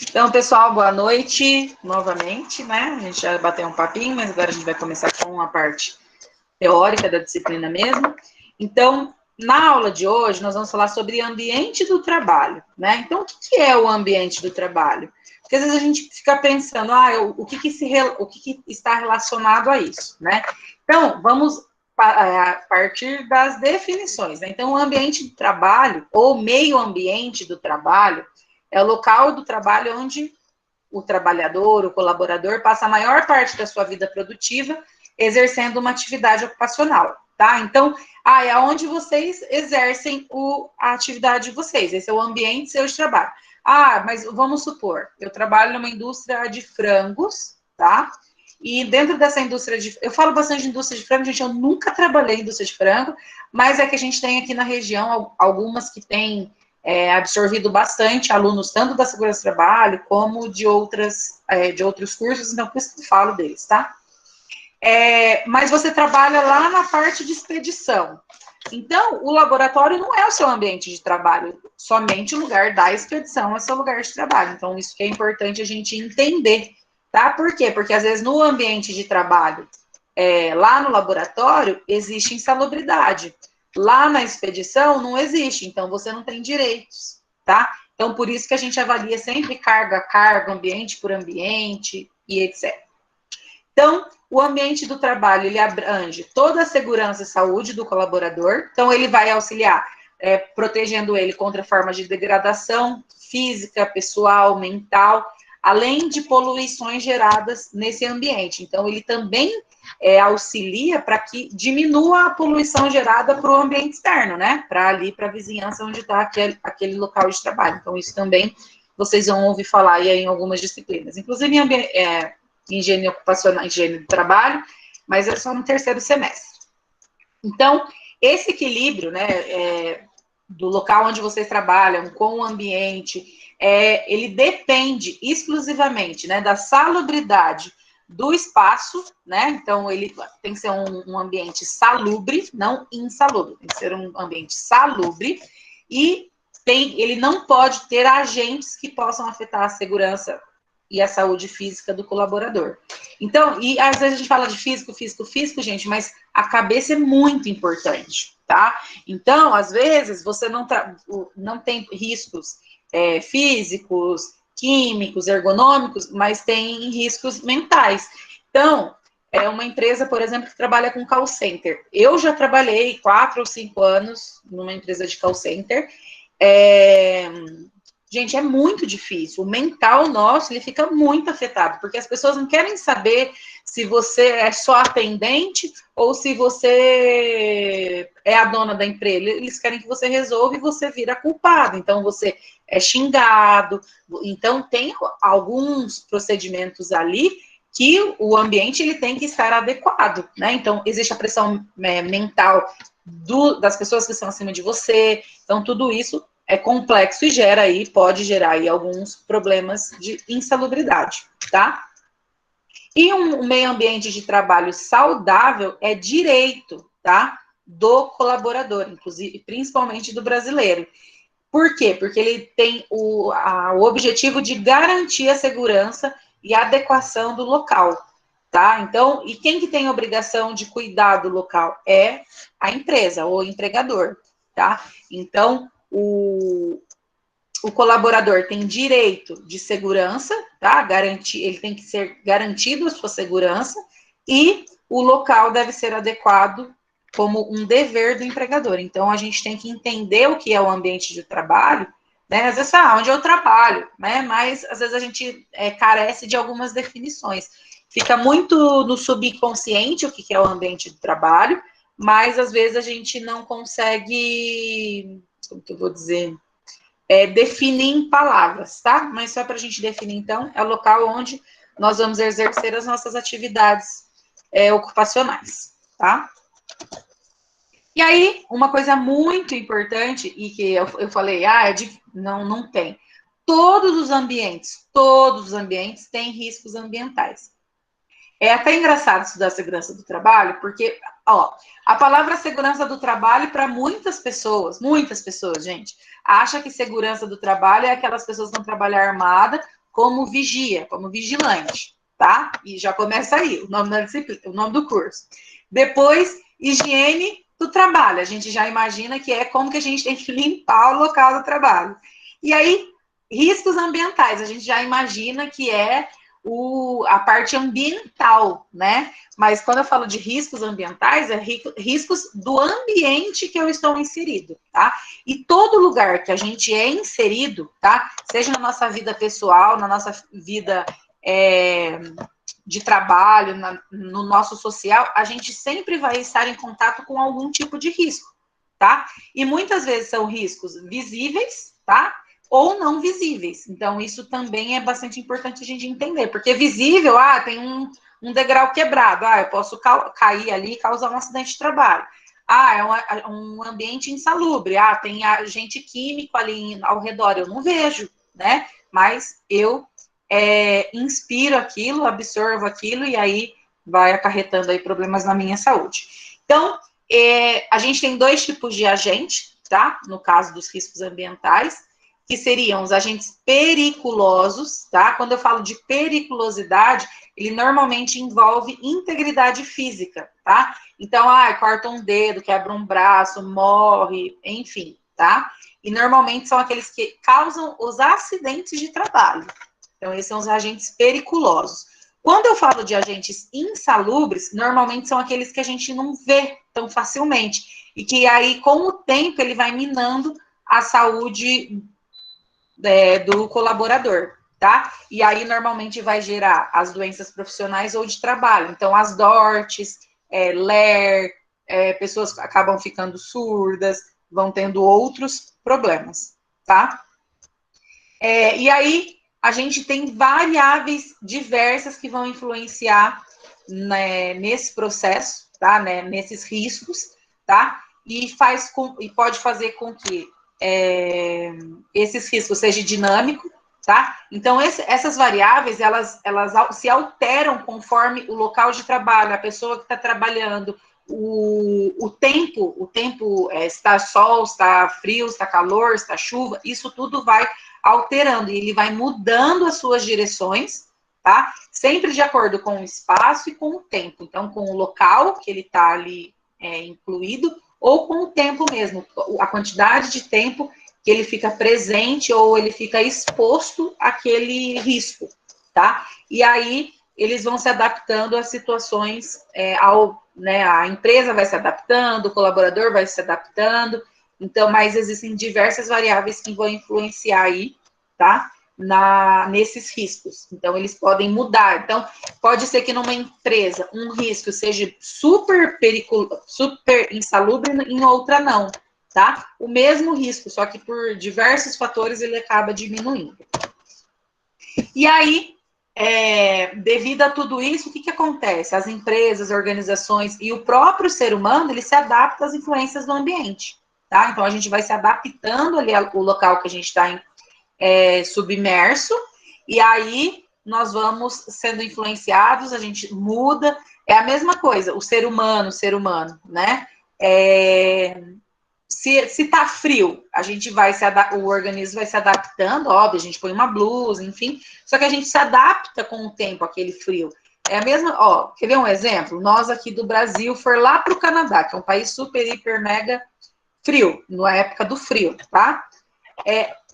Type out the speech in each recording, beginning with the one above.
Então, pessoal, boa noite novamente, né? A gente já bateu um papinho, mas agora a gente vai começar com a parte teórica da disciplina mesmo. Então, na aula de hoje, nós vamos falar sobre ambiente do trabalho, né? Então, o que é o ambiente do trabalho? Porque às vezes a gente fica pensando, o que está relacionado a isso, né? Então, vamos a partir das definições, né? Então, o ambiente do trabalho, ou meio ambiente do trabalho, é o local do trabalho onde o trabalhador, o colaborador, passa a maior parte da sua vida produtiva exercendo uma atividade ocupacional, tá? Então, é onde vocês exercem a atividade de vocês, esse é o ambiente seu de trabalho. Mas vamos supor, eu trabalho numa indústria de frangos, tá? E dentro dessa indústria eu falo bastante de indústria de frango, gente, eu nunca trabalhei em indústria de frango, mas é que a gente tem aqui na região algumas que têm absorvido bastante alunos, tanto da segurança do trabalho, como de outros cursos, então por isso que eu falo deles, tá? Mas você trabalha lá na parte de expedição. Então, o laboratório não é o seu ambiente de trabalho, somente o lugar da expedição é seu lugar de trabalho. Então, isso que é importante a gente entender, tá? Por quê? Porque, às vezes, no ambiente de trabalho, lá no laboratório, existe insalubridade. Lá na expedição, não existe, então você não tem direitos, tá? Então, por isso que a gente avalia sempre carga a carga, ambiente por ambiente e etc. Então, o ambiente do trabalho, ele abrange toda a segurança e saúde do colaborador, então ele vai auxiliar, protegendo ele contra formas de degradação física, pessoal, mental, além de poluições geradas nesse ambiente. Então, ele também auxilia para que diminua a poluição gerada para o ambiente externo, né? Para a vizinhança onde está aquele local de trabalho. Então, isso também vocês vão ouvir falar aí em algumas disciplinas. Inclusive, engenharia ocupacional, engenharia do trabalho, mas é só no terceiro semestre. Então, esse equilíbrio, né, do local onde vocês trabalham com o ambiente, ele depende exclusivamente, né, da salubridade do espaço, né, então ele tem que ser um ambiente salubre, não insalubre, tem que ser um ambiente salubre, e ele não pode ter agentes que possam afetar a segurança e a saúde física do colaborador. Então, e às vezes a gente fala de físico, gente, mas a cabeça é muito importante, tá? Então, às vezes, você não tem riscos físicos, químicos, ergonômicos, mas tem riscos mentais. Então, uma empresa, por exemplo, que trabalha com call center. Eu já trabalhei 4 ou 5 anos numa empresa de call center. Gente, é muito difícil. O mental nosso, ele fica muito afetado, porque as pessoas não querem saber se você é só atendente ou se você é a dona da empresa. Eles querem que você resolva e você vira culpado. Então, você é xingado. Então, tem alguns procedimentos ali que o ambiente ele tem que estar adequado, né? Então, existe a pressão mental das pessoas que estão acima de você. Então, tudo isso é complexo e pode gerar aí alguns problemas de insalubridade, tá? E um meio ambiente de trabalho saudável é direito, tá? Do colaborador, inclusive, principalmente do brasileiro. Por quê? Porque ele tem o objetivo de garantir a segurança e a adequação do local, tá? Então, e quem que tem a obrigação de cuidar do local? É a empresa, ou o empregador, tá? Então, o colaborador tem direito de segurança, tá? Ele tem que ser garantido a sua segurança e o local deve ser adequado como um dever do empregador. Então, a gente tem que entender o que é o ambiente de trabalho, né? Às vezes, onde eu trabalho, né? Mas, às vezes, a gente carece de algumas definições. Fica muito no subconsciente o que é o ambiente de trabalho, mas, às vezes, a gente não consegue, como que eu vou dizer, definir em palavras, tá? Mas só para a gente definir, então, é o local onde nós vamos exercer as nossas atividades ocupacionais, tá? E aí, uma coisa muito importante, e que eu falei, não tem. Todos os ambientes têm riscos ambientais. É até engraçado estudar segurança do trabalho, porque, ó, a palavra segurança do trabalho, para muitas pessoas, gente, acha que segurança do trabalho é aquelas pessoas que vão trabalhar armada como vigia, como vigilante, tá? E já começa aí, o nome da disciplina, o nome do curso. Depois, higiene do trabalho. A gente já imagina que é como que a gente tem que limpar o local do trabalho. E aí, riscos ambientais, a gente já imagina que é a parte ambiental, né? Mas quando eu falo de riscos ambientais, é riscos do ambiente que eu estou inserido, tá? E todo lugar que a gente é inserido, tá? Seja na nossa vida pessoal, na nossa vida de trabalho, no nosso social, a gente sempre vai estar em contato com algum tipo de risco, tá? E muitas vezes são riscos visíveis, tá? Ou não visíveis. Então, isso também é bastante importante a gente entender, porque visível, tem um degrau quebrado, eu posso cair ali e causar um acidente de trabalho. É um ambiente insalubre, tem agente químico ali ao redor, eu não vejo, né? Mas eu inspiro aquilo, absorvo aquilo, e aí vai acarretando aí problemas na minha saúde. Então, a gente tem 2 tipos de agente, tá? No caso dos riscos ambientais, que seriam os agentes periculosos, tá? Quando eu falo de periculosidade, ele normalmente envolve integridade física, tá? Então, corta um dedo, quebra um braço, morre, enfim, tá? E normalmente são aqueles que causam os acidentes de trabalho. Então, esses são os agentes periculosos. Quando eu falo de agentes insalubres, normalmente são aqueles que a gente não vê tão facilmente. E que aí, com o tempo, ele vai minando a saúde do colaborador, tá? E aí, normalmente, vai gerar as doenças profissionais ou de trabalho. Então, as DORTs, LER, pessoas acabam ficando surdas, vão tendo outros problemas, tá? E aí, a gente tem variáveis diversas que vão influenciar, né, nesse processo, tá? Né, nesses riscos, tá? E pode fazer com que esses riscos sejam dinâmicos, tá? Então, essas variáveis, elas se alteram conforme o local de trabalho, a pessoa que está trabalhando, o tempo, está sol, está frio, está calor, está chuva, isso tudo vai alterando, e ele vai mudando as suas direções, tá? Sempre de acordo com o espaço e com o tempo. Então, com o local que ele está ali incluído, ou com o tempo mesmo, a quantidade de tempo que ele fica presente ou ele fica exposto àquele risco, tá? E aí, eles vão se adaptando às situações, a empresa vai se adaptando, o colaborador vai se adaptando. Então, mas existem diversas variáveis que vão influenciar aí, tá? Nesses riscos. Então, eles podem mudar. Então, pode ser que numa empresa um risco seja super insalubre, em outra não, tá? O mesmo risco, só que por diversos fatores ele acaba diminuindo. E aí, devido a tudo isso, o que acontece? As empresas, organizações e o próprio ser humano, ele se adapta às influências do ambiente. Tá? Então, a gente vai se adaptando ali ao local que a gente está submerso, e aí nós vamos sendo influenciados, a gente muda. É a mesma coisa, o ser humano, né? Se tá frio, a gente o organismo vai se adaptando, óbvio, a gente põe uma blusa, enfim, só que a gente se adapta com o tempo àquele frio. É a mesma, quer ver um exemplo? Nós aqui do Brasil for lá para o Canadá, que é um país super, hiper, mega frio, na época do frio, tá?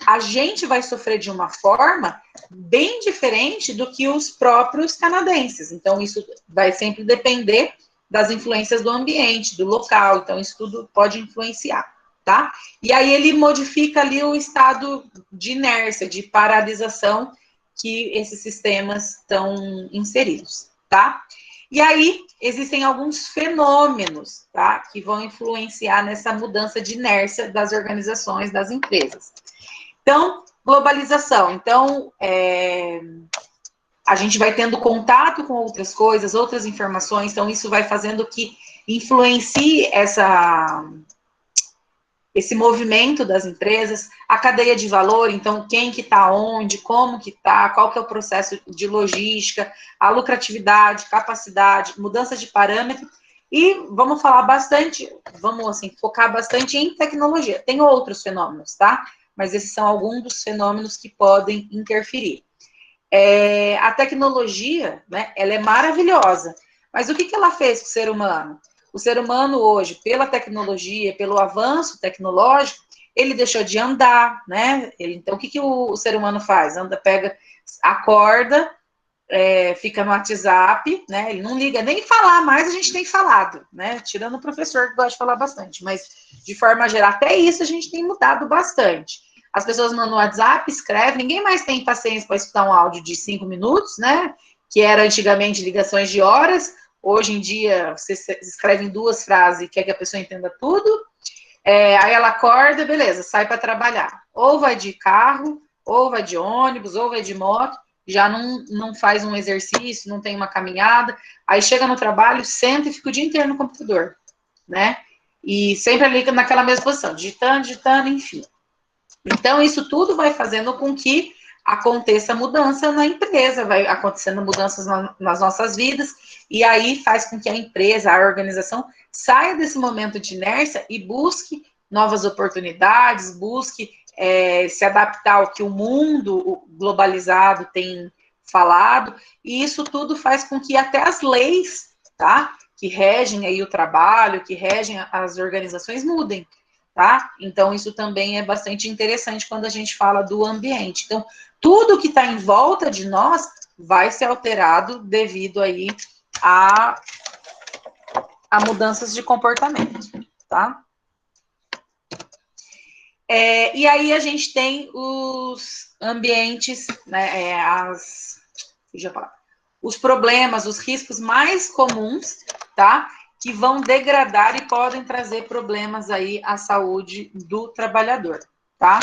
A gente vai sofrer de uma forma bem diferente do que os próprios canadenses. Então, isso vai sempre depender das influências do ambiente, do local. Então, isso tudo pode influenciar, tá? E aí, ele modifica ali o estado de inércia, de paralisação que esses sistemas estão inseridos, tá? E aí, existem alguns fenômenos, tá? Que vão influenciar nessa mudança de inércia das organizações, das empresas. Então, globalização. Então, a gente vai tendo contato com outras coisas, outras informações, então isso vai fazendo que influencie esse movimento das empresas, a cadeia de valor, então quem que está onde, como que está, qual que é o processo de logística, a lucratividade, capacidade, mudança de parâmetro, e vamos falar bastante, vamos assim, focar bastante em tecnologia. Tem outros fenômenos, tá? Mas esses são alguns dos fenômenos que podem interferir. A tecnologia, né, ela é maravilhosa, mas o que ela fez com o ser humano? O ser humano hoje, pela tecnologia, pelo avanço tecnológico, ele deixou de andar, né? Então, o que o ser humano faz? Anda, pega, acorda, fica no WhatsApp, né? Ele não liga nem falar mais, a gente tem falado, né? Tirando o professor que gosta de falar bastante, mas de forma geral, até isso a gente tem mudado bastante. As pessoas mandam WhatsApp, escrevem, ninguém mais tem paciência para escutar um áudio de 5 minutos, né? Que era antigamente ligações de horas. Hoje em dia, você escreve em 2 frases e quer que a pessoa entenda tudo. Aí ela acorda, beleza, sai para trabalhar. Ou vai de carro, ou vai de ônibus, ou vai de moto, já não faz um exercício, não tem uma caminhada. Aí chega no trabalho, senta e fica o dia inteiro no computador, né? E sempre ali naquela mesma posição, digitando, enfim. Então, isso tudo vai fazendo com que aconteça mudança na empresa, vai acontecendo mudanças nas nossas vidas, e aí faz com que a empresa, a organização, saia desse momento de inércia e busque novas oportunidades, busque se adaptar ao que o mundo globalizado tem falado, e isso tudo faz com que até as leis, tá, que regem aí o trabalho, que regem as organizações mudem. Tá? Então, isso também é bastante interessante quando a gente fala do ambiente. Então, tudo que está em volta de nós vai ser alterado devido aí a mudanças de comportamento, tá? E aí a gente tem os ambientes, né, os problemas, os riscos mais comuns, tá? Que vão degradar e podem trazer problemas aí à saúde do trabalhador, tá?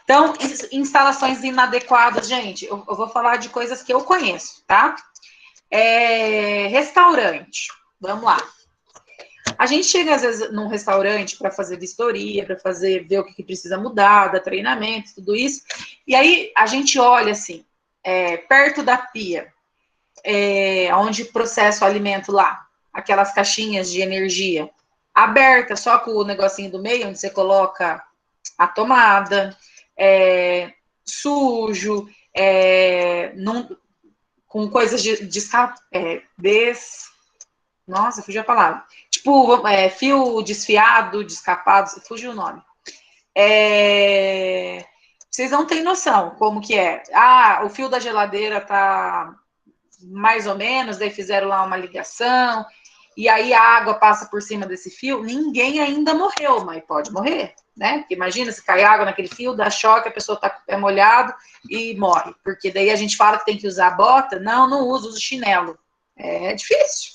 Então, instalações inadequadas, gente, eu vou falar de coisas que eu conheço, tá? Restaurante, vamos lá. A gente chega, às vezes, num restaurante para fazer vistoria, para ver o que precisa mudar, dar treinamento, tudo isso, e aí a gente olha, assim, perto da pia, onde processa o alimento lá, aquelas caixinhas de energia, aberta, só com o negocinho do meio, onde você coloca a tomada, sujo, com coisas nossa, fugiu a palavra. Tipo, fio desfiado, descapado, fugiu o nome. Vocês não têm noção como que é. O fio da geladeira tá mais ou menos, daí fizeram lá uma ligação, e aí a água passa por cima desse fio. Ninguém ainda morreu, mas pode morrer, né? Porque imagina se cai água naquele fio, dá choque, a pessoa tá com o pé molhado e morre. Porque daí a gente fala que tem que usar bota. Não uso chinelo. É difícil,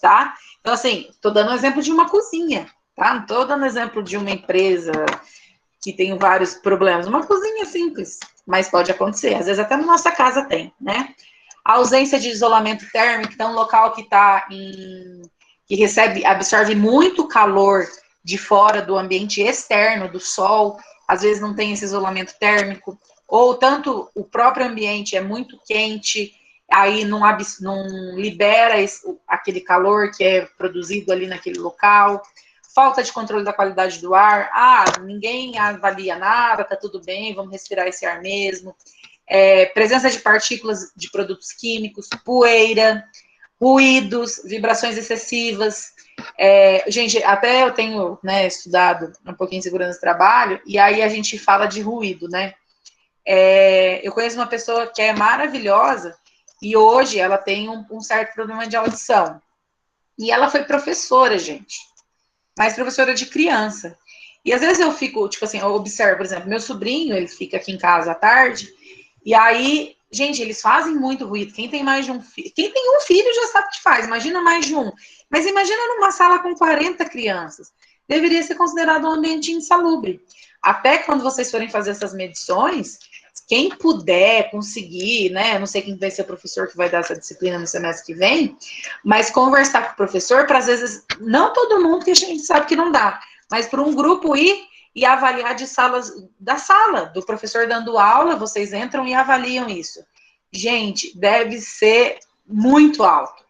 tá? Então, assim, tô dando um exemplo de uma cozinha, tá? Não tô dando exemplo de uma empresa que tem vários problemas. Uma cozinha simples, mas pode acontecer. Às vezes até na nossa casa tem, né? A ausência de isolamento térmico, então, um local que absorve muito calor de fora do ambiente externo, do sol, às vezes não tem esse isolamento térmico, ou tanto o próprio ambiente é muito quente, aí não libera aquele calor que é produzido ali naquele local, falta de controle da qualidade do ar, ninguém avalia nada, tá tudo bem, vamos respirar esse ar mesmo, presença de partículas de produtos químicos, poeira, ruídos, vibrações excessivas. Gente, até eu tenho, né, estudado um pouquinho de segurança do trabalho, e aí a gente fala de ruído, né? Eu conheço uma pessoa que é maravilhosa, e hoje ela tem um certo problema de audição. E ela foi professora, gente, mas professora de criança. E às vezes eu fico, tipo assim, eu observo, por exemplo, meu sobrinho, ele fica aqui em casa à tarde, e aí, gente, eles fazem muito ruído. Quem tem mais de um filho, quem tem um filho já sabe o que faz, imagina mais de um. Mas imagina numa sala com 40 crianças. Deveria ser considerado um ambiente insalubre. Até quando vocês forem fazer essas medições, quem puder conseguir, né? Não sei quem vai ser o professor que vai dar essa disciplina no semestre que vem, mas conversar com o professor, para às vezes, não todo mundo, que a gente sabe que não dá, mas para um grupo ir e avaliar de salas, da sala, do professor dando aula, vocês entram e avaliam isso. Gente, deve ser muito alto.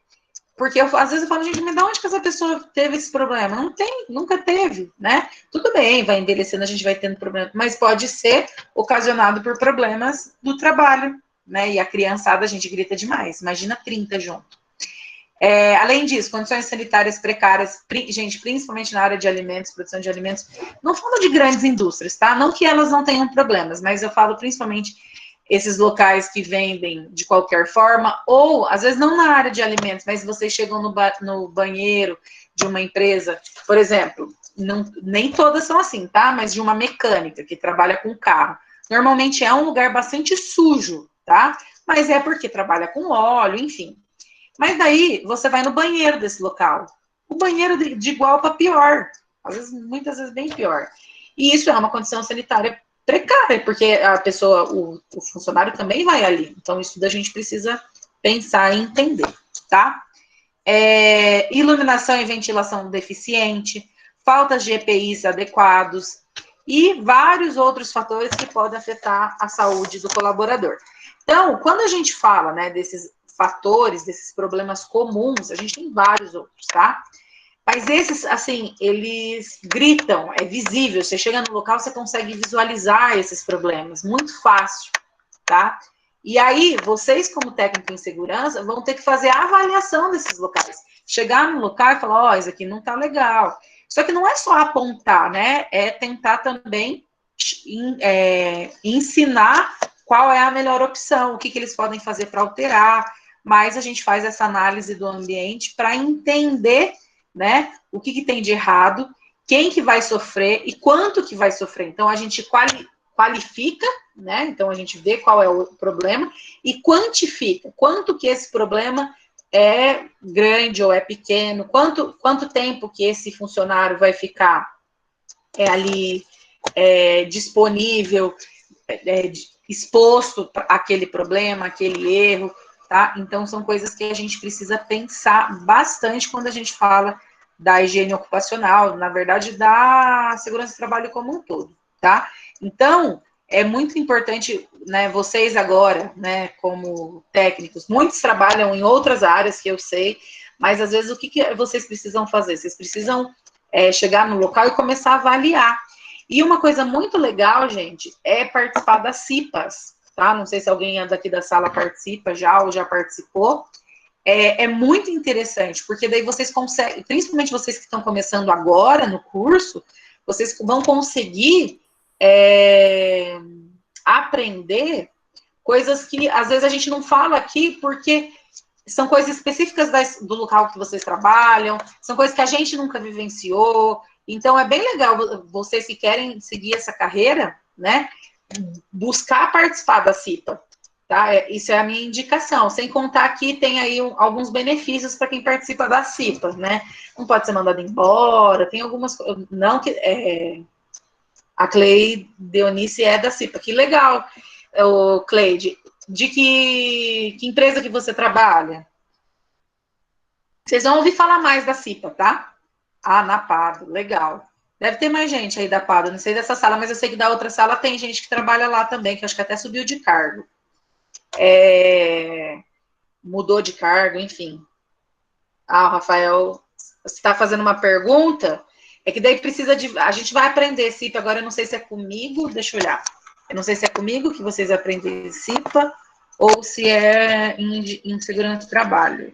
Porque às vezes eu falo, gente, mas de onde que essa pessoa teve esse problema? Não tem, nunca teve, né? Tudo bem, vai envelhecendo, a gente vai tendo problema, mas pode ser ocasionado por problemas do trabalho, né? E a criançada, a gente grita demais. Imagina 30 junto. Além disso, condições sanitárias precárias, gente, principalmente na área de alimentos, produção de alimentos. Não falo de grandes indústrias, tá? Não que elas não tenham problemas, mas eu falo principalmente esses locais que vendem de qualquer forma, ou, às vezes, não na área de alimentos, mas vocês chegam no banheiro de uma empresa, por exemplo, nem todas são assim, tá? Mas de uma mecânica que trabalha com carro. Normalmente é um lugar bastante sujo, tá? Mas é porque trabalha com óleo, enfim. Mas daí, você vai no banheiro desse local. O banheiro de igual para pior. Às vezes, muitas vezes, bem pior. E isso é uma condição sanitária precária, porque a pessoa, o funcionário também vai ali. Então, isso a gente precisa pensar e entender, tá? Iluminação e ventilação deficiente, faltas de EPIs adequados e vários outros fatores que podem afetar a saúde do colaborador. Então, quando a gente fala, né, desses fatores, desses problemas comuns, a gente tem vários outros, tá? Mas esses, assim, eles gritam, é visível. Você chega no local, você consegue visualizar esses problemas, muito fácil, tá? E aí, vocês, como técnico em segurança, vão ter que fazer a avaliação desses locais. Chegar no local e falar, ó, isso aqui não tá legal. Só que não é só apontar, né? É tentar também ensinar qual é a melhor opção, o que eles podem fazer para alterar. Mas a gente faz essa análise do ambiente para entender, né, o que tem de errado, quem que vai sofrer e quanto que vai sofrer. Então, a gente qualifica, né, então a gente vê qual é o problema e quantifica, quanto que esse problema é grande ou é pequeno, quanto tempo que esse funcionário vai ficar ali disponível, exposto àquele problema, àquele erro, tá? Então, são coisas que a gente precisa pensar bastante quando a gente fala da higiene ocupacional, na verdade, da segurança do trabalho como um todo, tá? Então, é muito importante, né, vocês agora, né, como técnicos, muitos trabalham em outras áreas que eu sei, mas às vezes o que vocês precisam fazer? Vocês precisam chegar no local e começar a avaliar. E uma coisa muito legal, gente, é participar das CIPAs, tá? Não sei se alguém daqui da sala participa já ou já participou. É muito interessante, porque daí vocês conseguem, principalmente vocês que estão começando agora no curso, vocês vão conseguir aprender coisas que às vezes a gente não fala aqui, porque são coisas específicas do local que vocês trabalham, são coisas que a gente nunca vivenciou. Então, é bem legal vocês que querem seguir essa carreira, né, buscar participar da CIPA, tá? Isso é a minha indicação. Sem contar que tem aí alguns benefícios para quem participa da CIPA, né? Não pode ser mandado embora, tem algumas... Não que... a Cleide Deonice é da CIPA. Que legal, Cleide. De que empresa que você trabalha? Vocês vão ouvir falar mais da CIPA, tá? Ah, na Pado, legal. Deve ter mais gente aí da Pado, não sei dessa sala, mas eu sei que da outra sala tem gente que trabalha lá também, que acho que até subiu de cargo. Mudou de cargo, enfim. Ah, o Rafael, você está fazendo uma pergunta? É que daí precisa de... A gente vai aprender CIPA, agora eu não sei se é comigo, deixa eu olhar. Eu não sei se é comigo que vocês aprendem CIPA ou se é em segurança do trabalho.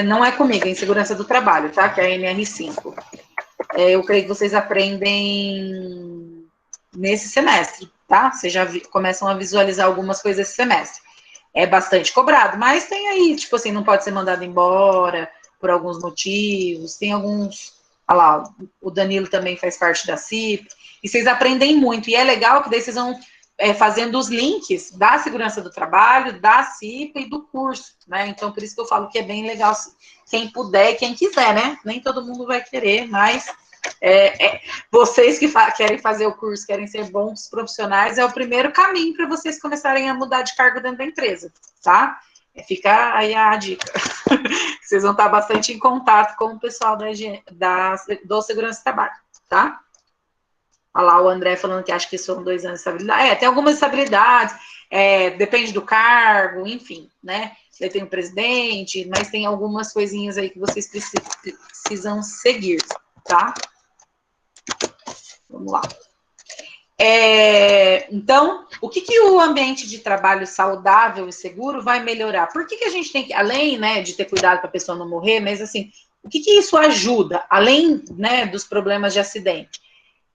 Não é comigo, é em segurança do trabalho, tá? Que é a NR5. Eu creio que vocês aprendem nesse semestre, tá? Vocês já começam a visualizar algumas coisas esse semestre. É bastante cobrado, mas tem aí, tipo assim, não pode ser mandado embora por alguns motivos, tem alguns... Olha lá, o Danilo também faz parte da CIP, e vocês aprendem muito, e é legal que daí vocês vão fazendo os links da segurança do trabalho, da CIPA e do curso, né? Então, por isso que eu falo que é bem legal, quem puder e quem quiser, né? Nem todo mundo vai querer, mas vocês que querem fazer o curso, querem ser bons profissionais, é o primeiro caminho para vocês começarem a mudar de cargo dentro da empresa, tá? Fica aí a dica. Vocês vão estar bastante em contato com o pessoal do Segurança do Trabalho, tá? Olha lá o André falando que acha que são 2 anos de estabilidade. Tem algumas estabilidades, depende do cargo, enfim, né? Aí tem o presidente, mas tem algumas coisinhas aí que vocês precisam seguir, tá? Vamos lá. Então, o que o ambiente de trabalho saudável e seguro vai melhorar? Por que a gente tem que, além, né, de ter cuidado para a pessoa não morrer, mas assim, o que isso ajuda, além, né, dos problemas de acidente?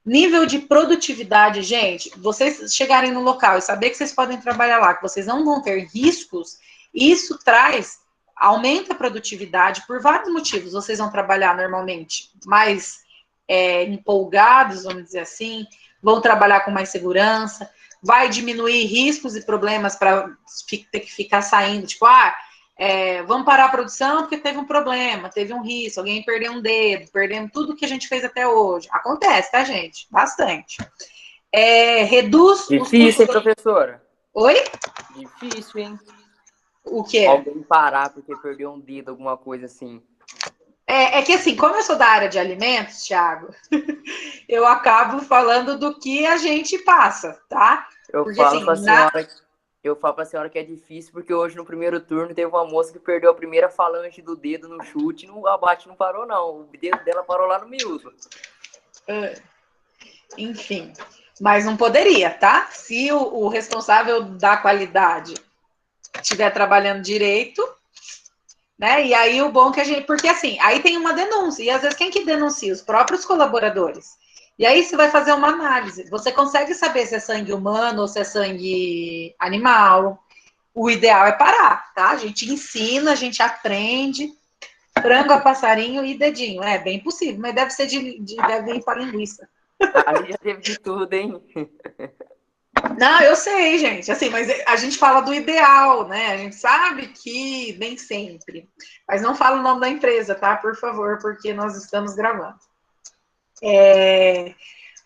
Nível de produtividade, gente, vocês chegarem no local e saber que vocês podem trabalhar lá, que vocês não vão ter riscos, isso aumenta a produtividade por vários motivos. Vocês vão trabalhar normalmente mais empolgados, vamos dizer assim, vão trabalhar com mais segurança, vai diminuir riscos e problemas para ter que ficar saindo, tipo, vamos parar a produção porque teve um problema, teve um risco, alguém perdeu um dedo, perdemos tudo que a gente fez até hoje. Acontece, tá, gente? Bastante. Reduz Difícil, os custos... hein, professora? Oi? Difícil, hein? O quê? Alguém parar porque perdeu um dedo, alguma coisa assim. É que assim, como eu sou da área de alimentos, Thiago, eu acabo falando do que a gente passa, tá? Porque falo assim, Eu falo pra senhora que é difícil, porque hoje no primeiro turno teve uma moça que perdeu a primeira falange do dedo no chute, e a bate não parou, não. O dedo dela parou lá no miúdo. Enfim, mas não poderia, tá? Se o responsável da qualidade estiver trabalhando direito, né? E aí o bom que a gente... Porque assim, aí tem uma denúncia, e às vezes quem que denuncia? Os próprios colaboradores. E aí você vai fazer uma análise. Você consegue saber se é sangue humano ou se é sangue animal. O ideal é parar, tá? A gente ensina, a gente aprende. Frango a passarinho e dedinho. É bem possível, mas deve ser deve ir para linguiça. Ali já teve de tudo, hein? Não, eu sei, gente. Assim, mas a gente fala do ideal, né? A gente sabe que nem sempre. Mas não fala o nome da empresa, tá? Por favor, porque nós estamos gravando.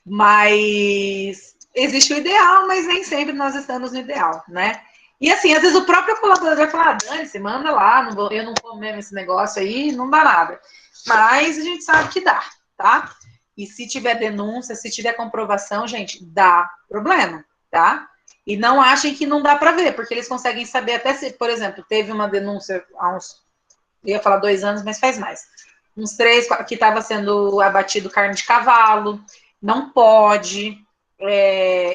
Mas existe o ideal, mas nem sempre nós estamos no ideal, né? E assim, às vezes o próprio colaborador vai falar, Dani, você manda lá, eu não como mesmo esse negócio aí, não dá nada. Mas a gente sabe que dá, tá? E se tiver denúncia, se tiver comprovação, gente, dá problema, tá? E não achem que não dá para ver, porque eles conseguem saber até se, por exemplo, teve uma denúncia há uns, eu ia falar 2 anos, mas faz mais. Uns 3, que estava sendo abatido carne de cavalo, não pode,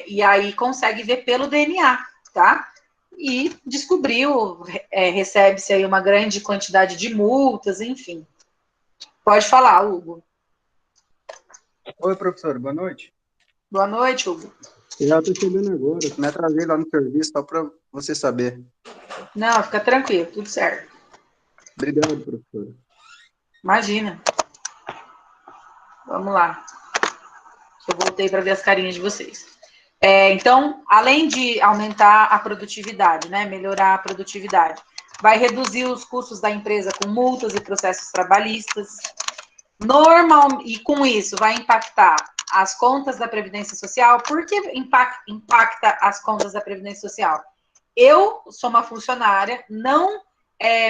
e aí consegue ver pelo DNA, tá? E descobriu, recebe-se aí uma grande quantidade de multas, enfim. Pode falar, Hugo. Oi, professor, boa noite. Boa noite, Hugo. Eu já estou chegando agora, me atrasei lá no serviço, só para você saber. Não, fica tranquilo, tudo certo. Obrigado, professor. Imagina. Vamos lá. Eu voltei para ver as carinhas de vocês. Então, além de aumentar a produtividade, né, melhorar a produtividade, vai reduzir os custos da empresa com multas e processos trabalhistas. E com isso vai impactar as contas da Previdência Social. Por que impacta as contas da Previdência Social? Eu sou uma funcionária, não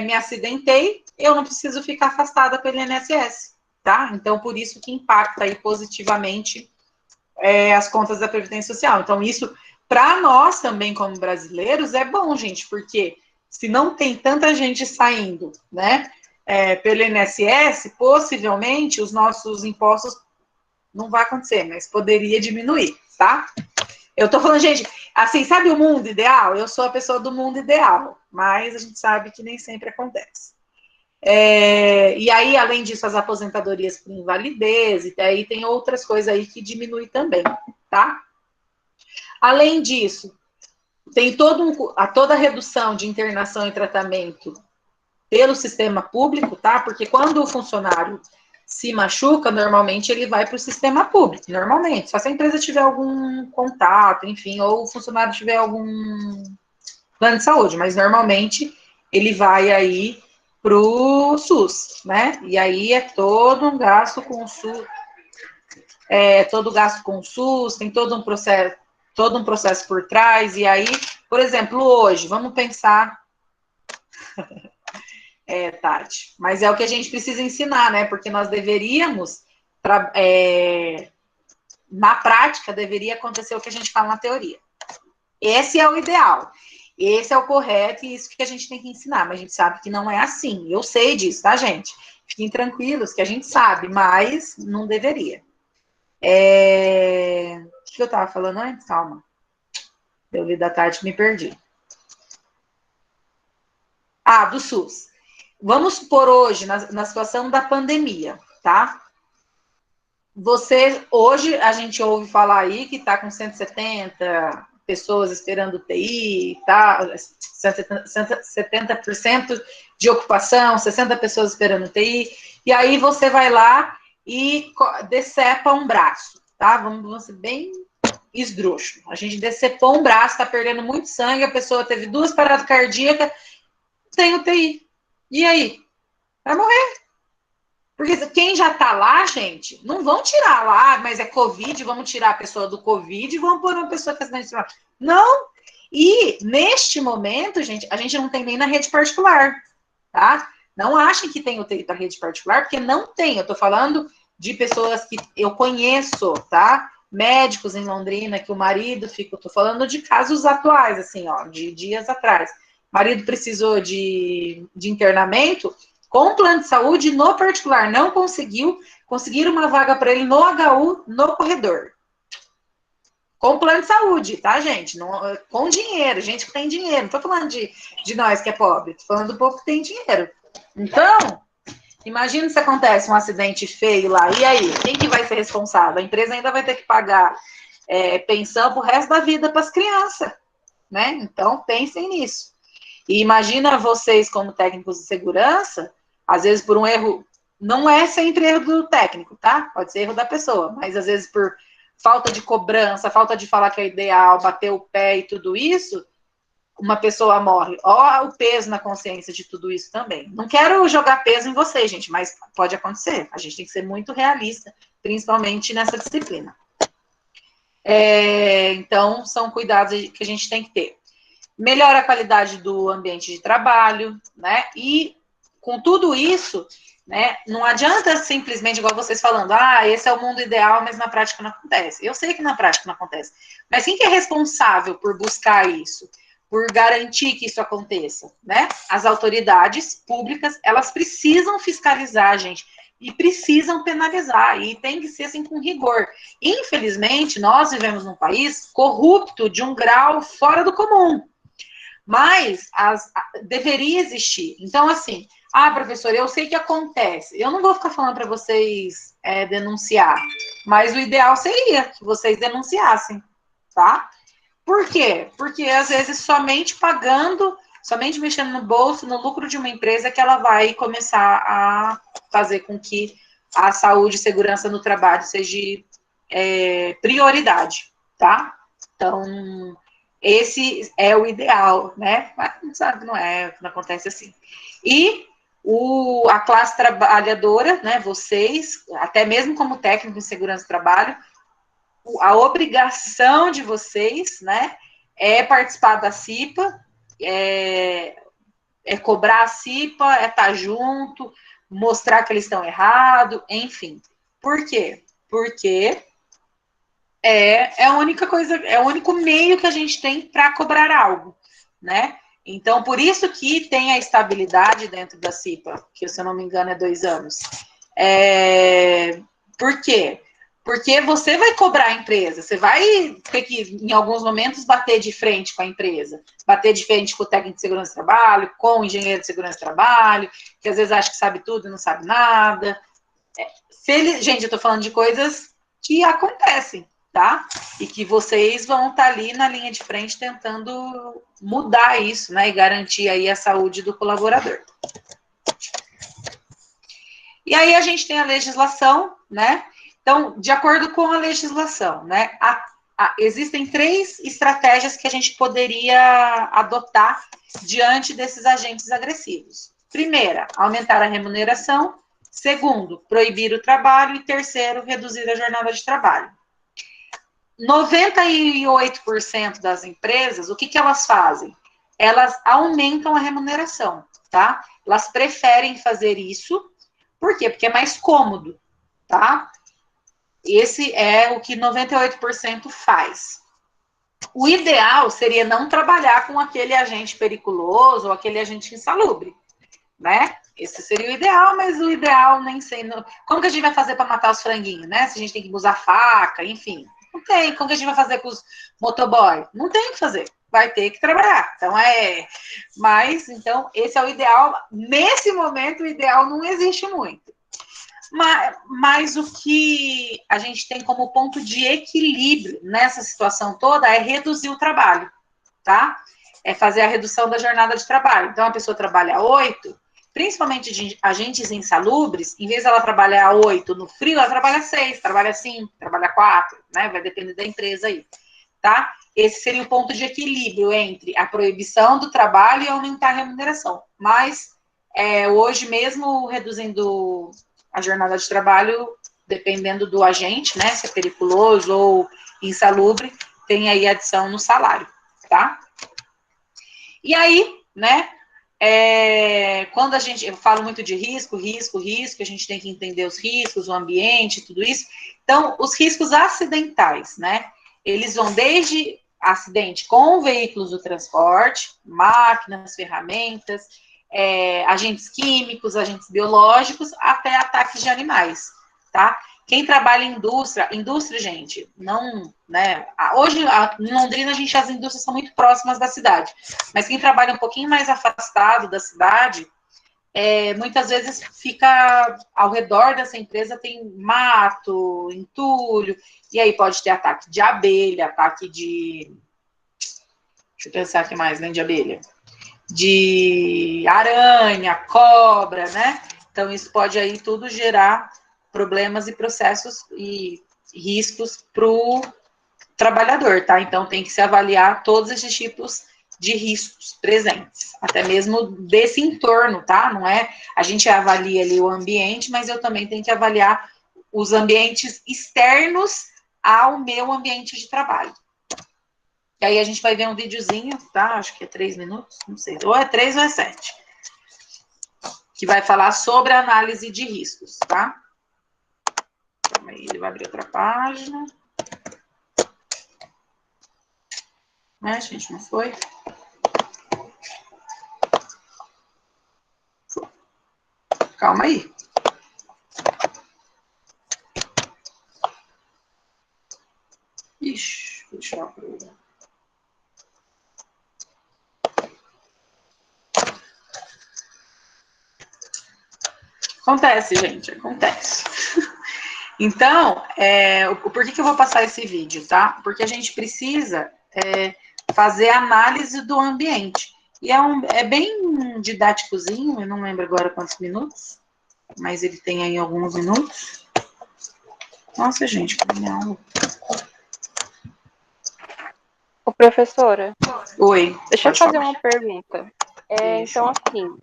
me acidentei, eu não preciso ficar afastada pelo INSS, tá? Então, por isso que impacta aí positivamente as contas da Previdência Social. Então, isso, para nós também, como brasileiros, é bom, gente, porque se não tem tanta gente saindo, né, pelo INSS, possivelmente os nossos impostos não vai acontecer, mas poderia diminuir, tá? Eu tô falando, gente, assim, sabe o mundo ideal? Eu sou a pessoa do mundo ideal, mas a gente sabe que nem sempre acontece. E aí, além disso, as aposentadorias por invalidez, e daí tem outras coisas aí que diminui também, tá? Além disso, tem toda a redução de internação e tratamento pelo sistema público, tá? Porque quando o funcionário se machuca, normalmente ele vai para o sistema público, normalmente. Só se a empresa tiver algum contato, enfim, ou o funcionário tiver algum plano de saúde, mas normalmente ele vai aí para o SUS, né? E aí é todo um gasto com o SUS, todo gasto com o SUS, tem todo um processo por trás, e aí, por exemplo, hoje, vamos pensar Tati. Mas é o que a gente precisa ensinar, né? Porque nós deveríamos, na prática, deveria acontecer o que a gente fala na teoria. Esse é o ideal. Esse é o correto e isso que a gente tem que ensinar. Mas a gente sabe que não é assim. Eu sei disso, tá, gente? Fiquem tranquilos que a gente sabe, mas não deveria. O que eu estava falando antes? Calma. Eu li da Tati, me perdi. Do SUS. Vamos supor hoje, na situação da pandemia, tá? Hoje a gente ouve falar aí que está com 170 pessoas esperando UTI, tá? 70% de ocupação, 60 pessoas esperando UTI, e aí você vai lá e decepa um braço, tá? Vamos ser bem esdrúxulo. A gente decepou um braço, tá perdendo muito sangue, a pessoa teve 2 paradas cardíacas, tem UTI. E aí? Vai morrer. Porque quem já tá lá, gente, não vão tirar lá, mas é Covid, vamos tirar a pessoa do Covid e vamos pôr uma pessoa que é acidente. Não. E, neste momento, gente, a gente não tem nem na rede particular, tá? Não achem que tem UTI para rede particular, porque não tem. Eu tô falando de pessoas que eu conheço, tá? Médicos em Londrina, que o marido fica... Eu tô falando de casos atuais, assim, ó, de dias atrás. O marido precisou de internamento... com plano de saúde no particular, não conseguiram uma vaga para ele no HU, no corredor. Com plano de saúde, tá, gente? Não, com dinheiro, gente que tem dinheiro. Não tô falando de nós que é pobre, tô falando do povo que tem dinheiro. Então, imagina se acontece um acidente feio lá, e aí? Quem que vai ser responsável? A empresa ainda vai ter que pagar pensão pro resto da vida para as crianças, né? Então, pensem nisso. E imagina vocês como técnicos de segurança, às vezes por um erro, não é sempre erro do técnico, tá? Pode ser erro da pessoa, mas às vezes por falta de cobrança, falta de falar que é ideal, bater o pé e tudo isso, uma pessoa morre. Ó, o peso na consciência de tudo isso também. Não quero jogar peso em vocês, gente, mas pode acontecer. A gente tem que ser muito realista, principalmente nessa disciplina. Então, são cuidados que a gente tem que ter. Melhora a qualidade do ambiente de trabalho, né? E com tudo isso, né? Não adianta simplesmente, igual vocês falando, esse é o mundo ideal, mas na prática não acontece. Eu sei que na prática não acontece. Mas quem que é responsável por buscar isso? Por garantir que isso aconteça, né? As autoridades públicas, elas precisam fiscalizar, gente, e precisam penalizar, e tem que ser assim com rigor. Infelizmente, nós vivemos num país corrupto de um grau fora do comum. Mas deveria existir. Então, assim, professor, eu sei que acontece. Eu não vou ficar falando para vocês denunciar, mas o ideal seria que vocês denunciassem, tá? Por quê? Porque, às vezes, somente pagando, somente mexendo no bolso, no lucro de uma empresa, que ela vai começar a fazer com que a saúde e segurança no trabalho seja prioridade, tá? Então... esse é o ideal, né? Mas sabe, não acontece assim. E a classe trabalhadora, né? Vocês, até mesmo como técnico em segurança do trabalho, a obrigação de vocês, né? É participar da CIPA, é cobrar a CIPA, é estar junto, mostrar que eles estão errados, enfim. Por quê? Porque é a única coisa, é o único meio que a gente tem para cobrar algo, né? Então, por isso que tem a estabilidade dentro da CIPA, que, se eu não me engano, é 2 anos. Por quê? Porque você vai cobrar a empresa, você vai ter que, em alguns momentos, bater de frente com a empresa, bater de frente com o técnico de segurança do trabalho, com o engenheiro de segurança do trabalho, que às vezes acha que sabe tudo e não sabe nada. Gente, eu tô falando de coisas que acontecem, tá? E que vocês vão estar ali na linha de frente tentando mudar isso, né? E garantir aí a saúde do colaborador. E aí a gente tem a legislação, né? Então, de acordo com a legislação, né? Existem 3 estratégias que a gente poderia adotar diante desses agentes agressivos. Primeira, aumentar a remuneração. Segundo, proibir o trabalho. E terceiro, reduzir a jornada de trabalho. 98% das empresas, o que elas fazem? Elas aumentam a remuneração. tá? Elas preferem fazer isso. Por quê? Porque é mais cômodo, tá? Esse é o que 98% faz. O ideal seria não trabalhar com aquele agente periculoso ou aquele agente insalubre, né? Esse seria o ideal, mas o ideal nem sei. Como que a gente vai fazer para matar os franguinhos, né? Se a gente tem que usar faca, enfim. Não tem. Como que a gente vai fazer com os motoboy? Não tem o que fazer. Vai ter que trabalhar. Então, Mas, então, esse é o ideal. Nesse momento, o ideal não existe muito. Mas o que a gente tem como ponto de equilíbrio nessa situação toda é reduzir o trabalho, tá? É fazer a redução da jornada de trabalho. Então, a pessoa trabalha 8, principalmente de agentes insalubres, em vez de ela trabalhar 8 no frio, ela trabalha 6, trabalha 5, trabalha 4, né? Vai depender da empresa aí, tá? Esse seria o ponto de equilíbrio entre a proibição do trabalho e aumentar a remuneração. Mas, hoje mesmo, reduzindo a jornada de trabalho, dependendo do agente, né? Se é periculoso ou insalubre, tem aí adição no salário, tá? E aí, né? Quando eu falo muito de risco, a gente tem que entender os riscos, o ambiente, tudo isso. Então, os riscos acidentais, né? Eles vão desde acidente com veículos do transporte, máquinas, ferramentas, agentes químicos, agentes biológicos, até ataques de animais, tá? Quem trabalha em indústria, gente, não, né? Hoje, em Londrina, as indústrias são muito próximas da cidade, mas quem trabalha um pouquinho mais afastado da cidade, muitas vezes fica ao redor dessa empresa, tem mato, entulho, e aí pode ter ataque de abelha, ataque de... Deixa eu pensar aqui mais, nem de abelha. De aranha, cobra, né? Então, isso pode aí tudo gerar problemas e processos e riscos para o trabalhador, tá? Então, tem que se avaliar todos esses tipos de riscos presentes, até mesmo desse entorno, tá? Não é, a gente avalia ali o ambiente, mas eu também tenho que avaliar os ambientes externos ao meu ambiente de trabalho. E aí a gente vai ver um videozinho, tá? Acho que é 3 minutos, não sei. Ou é 3 ou é 7. Que vai falar sobre a análise de riscos, tá? Calma aí, ele vai abrir outra página. Né, gente? Não foi? Calma aí. Ixi, deixa eu abrir. Acontece, gente, acontece. Então, por que eu vou passar esse vídeo, tá? Porque a gente precisa fazer análise do ambiente. E é bem didáticozinho, eu não lembro agora quantos minutos, mas ele tem aí alguns minutos. Nossa, gente, que minha aula. Ô, professora. Oi. Deixa eu fazer uma pergunta. Então, assim,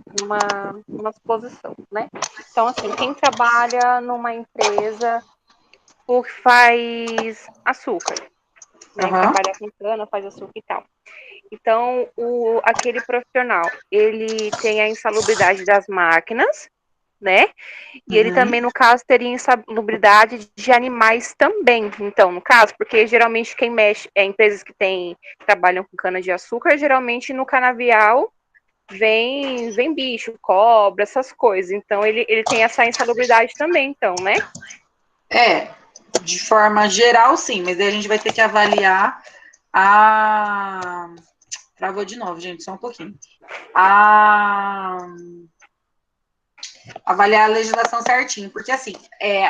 uma suposição, né? Então, assim, quem trabalha numa empresa faz açúcar, né? Uhum. Trabalha com cana, faz açúcar e tal. Então, aquele profissional, ele tem a insalubridade das máquinas, né? E ele também, no caso, teria insalubridade de animais também, então, no caso, porque geralmente quem mexe, empresas que trabalham com cana-de-açúcar, geralmente no canavial vem bicho, cobra, essas coisas. Então, ele tem essa insalubridade também, então, né? De forma geral, sim, mas aí a gente vai ter que avaliar Travou de novo, gente, só um pouquinho. Avaliar a legislação certinho, porque assim,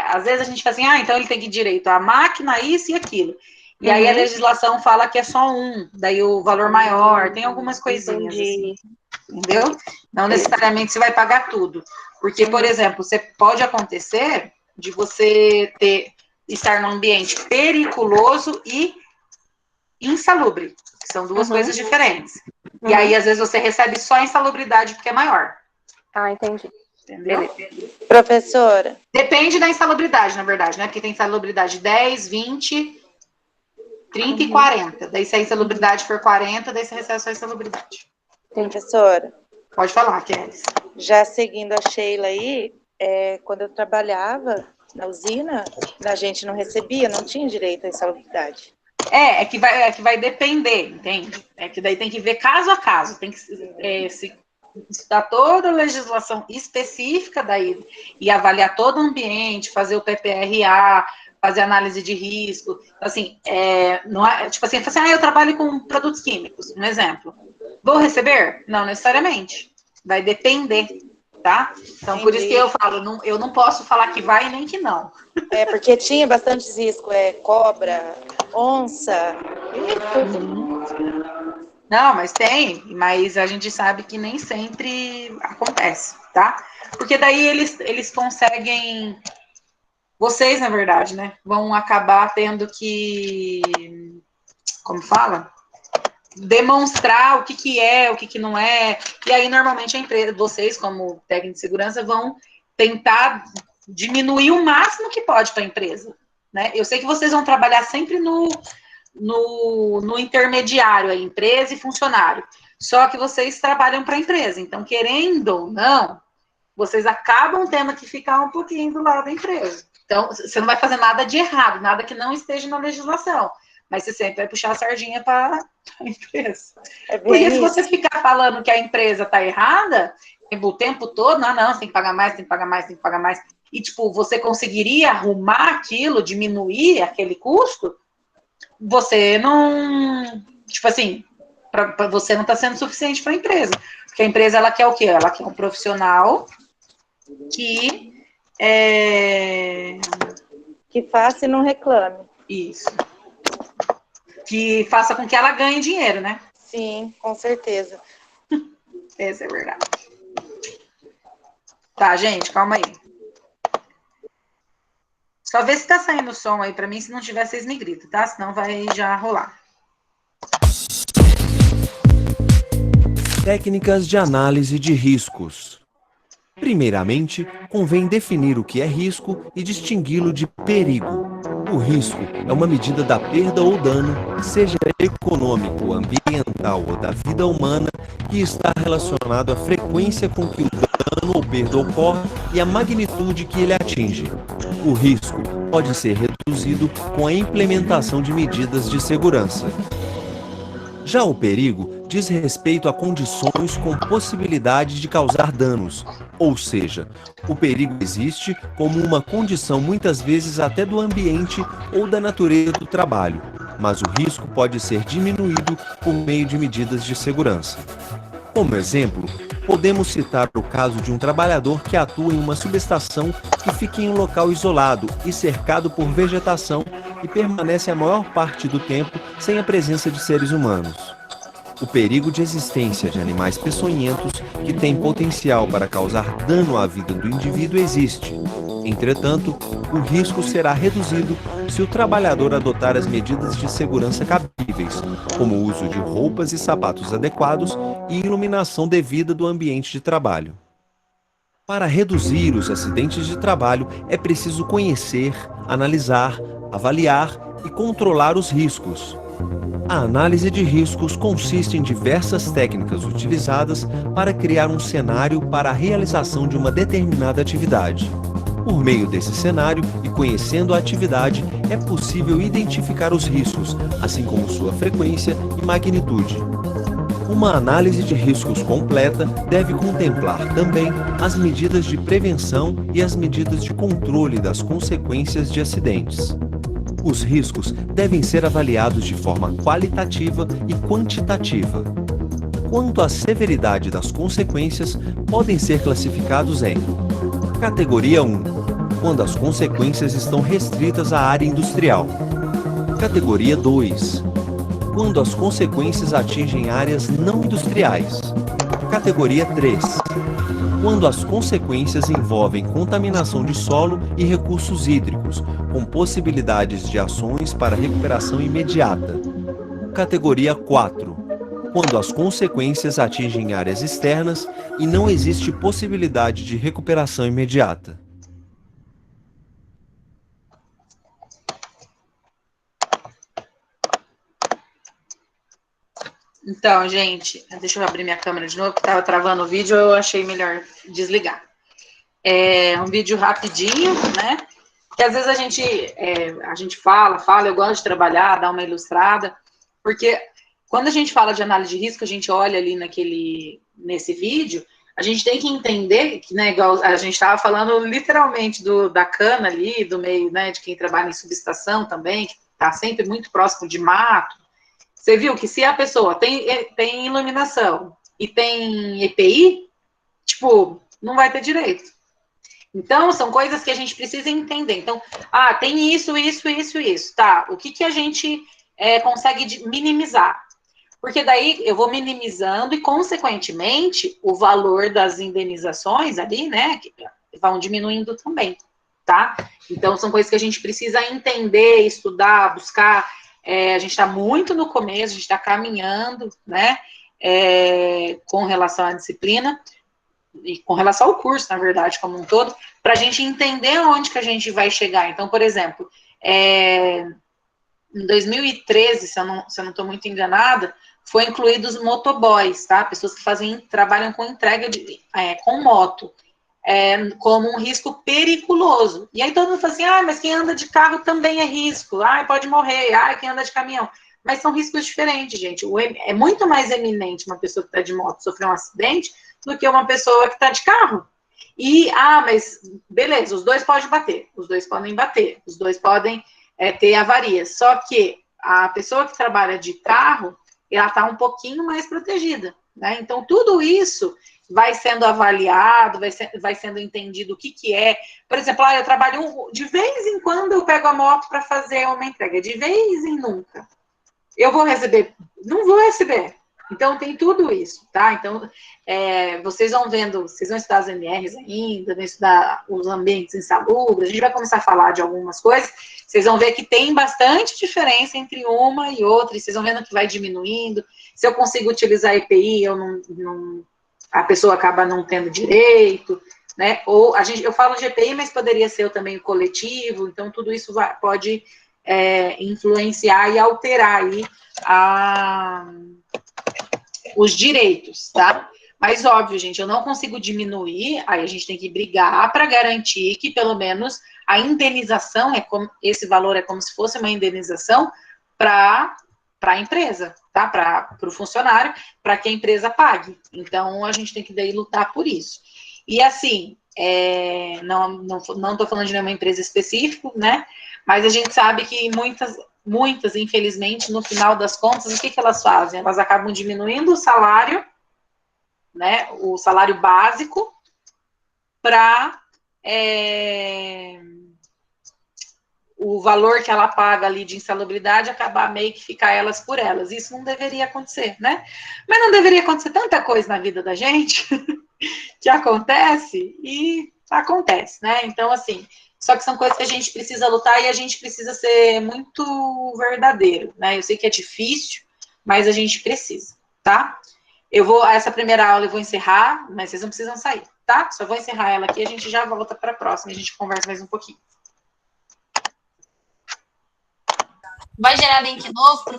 às vezes a gente fala assim, então ele tem que direito à máquina, isso e aquilo. E aí a legislação fala que é só daí o valor maior, tem algumas coisinhas assim, entendeu? Não necessariamente você vai pagar tudo. Porque, por exemplo, pode acontecer de você estar num ambiente periculoso e insalubre, que são duas coisas diferentes. E aí, às vezes, você recebe só a insalubridade porque é maior. Ah, entendi. Entendeu? Professora. Depende da insalubridade, na verdade, né? Porque tem insalubridade 10, 20, 30 e 40. Daí, se a insalubridade for 40, daí você recebe só a insalubridade. Professora. Pode falar, Kelly. Já seguindo a Sheila aí, quando eu trabalhava na usina, a gente não recebia, não tinha direito à insalubridade. É que vai depender, entende? É que daí tem que ver caso a caso, tem que se estudar toda a legislação específica daí e avaliar todo o ambiente, fazer o PPRA, fazer análise de risco. Assim, não é, tipo assim, eu trabalho com produtos químicos, um exemplo. Vou receber? Não necessariamente. Vai depender, tá? Então, Entendi. por isso que eu falo, eu não posso falar que vai nem que não. Porque tinha bastante risco, cobra, onça, Não, mas tem, mas a gente sabe que nem sempre acontece, tá? Porque daí eles conseguem, vocês, na verdade, né, vão acabar tendo que, como fala? Demonstrar o que é, o que não é, e aí normalmente a empresa, vocês como técnico de segurança vão tentar diminuir o máximo que pode para a empresa, né? Eu sei que vocês vão trabalhar sempre no intermediário, a empresa e funcionário. Só que vocês trabalham para a empresa, então, querendo ou não, vocês acabam tendo que ficar um pouquinho do lado da empresa. Então, você não vai fazer nada de errado, nada que não esteja na legislação, mas você sempre vai puxar a sardinha para a empresa. Porque se você ficar falando que a empresa está errada, o tempo todo, não, você tem que pagar mais, tem que pagar mais, tem que pagar mais, e, tipo, você conseguiria arrumar aquilo, diminuir aquele custo, você não, tipo assim, pra você não está sendo suficiente para a empresa. Porque a empresa, ela quer o quê? Ela quer um profissional que que faça e não reclame. Isso. Que faça com que ela ganhe dinheiro, né? Sim, com certeza. Essa é verdade. Tá, gente, calma aí. Só vê se tá saindo o som aí pra mim, se não tiver, vocês me gritam, tá? Senão vai já rolar. Técnicas de análise de riscos. Primeiramente, convém definir o que é risco e distingui-lo de perigo. O risco é uma medida da perda ou dano, seja econômico, ambiental ou da vida humana, que está relacionado à frequência com que o dano ou perda ocorre e à magnitude que ele atinge. O risco pode ser reduzido com a implementação de medidas de segurança. Já o perigo diz respeito a condições com possibilidade de causar danos, ou seja, o perigo existe como uma condição muitas vezes até do ambiente ou da natureza do trabalho, mas o risco pode ser diminuído por meio de medidas de segurança. Como exemplo, podemos citar o caso de um trabalhador que atua em uma subestação que fica em um local isolado e cercado por vegetação e permanece a maior parte do tempo sem a presença de seres humanos. O perigo de existência de animais peçonhentos que têm potencial para causar dano à vida do indivíduo existe. Entretanto, o risco será reduzido se o trabalhador adotar as medidas de segurança cabíveis, como o uso de roupas e sapatos adequados e iluminação devida do ambiente de trabalho. Para reduzir os acidentes de trabalho, é preciso conhecer, analisar, avaliar e controlar os riscos. A análise de riscos consiste em diversas técnicas utilizadas para criar um cenário para a realização de uma determinada atividade. Por meio desse cenário e conhecendo a atividade, é possível identificar os riscos, assim como sua frequência e magnitude. Uma análise de riscos completa deve contemplar também as medidas de prevenção e as medidas de controle das consequências de acidentes. Os riscos devem ser avaliados de forma qualitativa e quantitativa. Quanto à severidade das consequências, podem ser classificados em Categoria 1, quando as consequências estão restritas à área industrial. Categoria 2, quando as consequências atingem áreas não industriais. Categoria 3, quando as consequências envolvem contaminação de solo e recursos hídricos, com possibilidades de ações para recuperação imediata. Categoria 4, quando as consequências atingem áreas externas e não existe possibilidade de recuperação imediata. Então, gente, deixa eu abrir minha câmera de novo, que estava travando o vídeo, eu achei melhor desligar. É um vídeo rapidinho, né? Que às vezes a gente fala, eu gosto de trabalhar, dar uma ilustrada, porque quando a gente fala de análise de risco, a gente olha ali nesse vídeo, a gente tem que entender que, né, igual a gente estava falando literalmente da cana ali, do meio, né, de quem trabalha em subestação também, que está sempre muito próximo de mato. Você viu que se a pessoa tem iluminação e tem EPI, tipo, não vai ter direito. Então, são coisas que a gente precisa entender. Então, tem isso. Tá, o que a gente consegue minimizar? Porque daí eu vou minimizando e, consequentemente, o valor das indenizações ali, né, que vão diminuindo também, tá? Então, são coisas que a gente precisa entender, estudar, buscar. A gente está muito no começo, a gente está caminhando, né, com relação à disciplina, e com relação ao curso, na verdade, como um todo, para a gente entender onde que a gente vai chegar. Então, por exemplo, em 2013, se eu não estou muito enganada, foi incluído os motoboys, tá? Pessoas que trabalham com entrega com moto, como um risco periculoso. E aí todo mundo fala assim, mas quem anda de carro também é risco, pode morrer, quem anda de caminhão. Mas são riscos diferentes, gente. É muito mais eminente uma pessoa que está de moto sofrer um acidente do que uma pessoa que está de carro. E, mas beleza, os dois podem bater, os dois podem bater, os dois podem ter avaria. Só que a pessoa que trabalha de carro, ela está um pouquinho mais protegida, né? Então, tudo isso vai sendo avaliado, vai sendo entendido o que é. Por exemplo, eu trabalho, de vez em quando eu pego a moto para fazer uma entrega, de vez em nunca. Eu vou receber? Não vou receber. Então, tem tudo isso, tá? Então, vocês vão estudar as NRs ainda, vão estudar os ambientes insalubres, a gente vai começar a falar de algumas coisas, vocês vão ver que tem bastante diferença entre uma e outra, e vocês vão vendo que vai diminuindo. Se eu consigo utilizar EPI, a pessoa acaba não tendo direito, né? Ou eu falo de EPI, mas poderia ser também o coletivo, então tudo isso pode influenciar e alterar aí os direitos, tá? Mas, óbvio, gente, eu não consigo diminuir, aí a gente tem que brigar para garantir que, pelo menos, a indenização, esse valor é como se fosse uma indenização para a empresa, tá? Para o funcionário, para que a empresa pague. Então, a gente tem que daí lutar por isso. E, assim, não estou falando de nenhuma empresa específica, né? Mas a gente sabe que muitas, infelizmente, no final das contas, o que elas fazem? Elas acabam diminuindo o salário, né, o salário básico, para o valor que ela paga ali de insalubridade acabar meio que ficar elas por elas. Isso não deveria acontecer, né? Mas não deveria acontecer tanta coisa na vida da gente que acontece e acontece, né? Então, assim, só que são coisas que a gente precisa lutar e a gente precisa ser muito verdadeiro, né? Eu sei que é difícil, mas a gente precisa, tá? Essa primeira aula eu vou encerrar, mas vocês não precisam sair, tá? Só vou encerrar ela aqui e a gente já volta para a próxima e a gente conversa mais um pouquinho. Vai gerar link novo para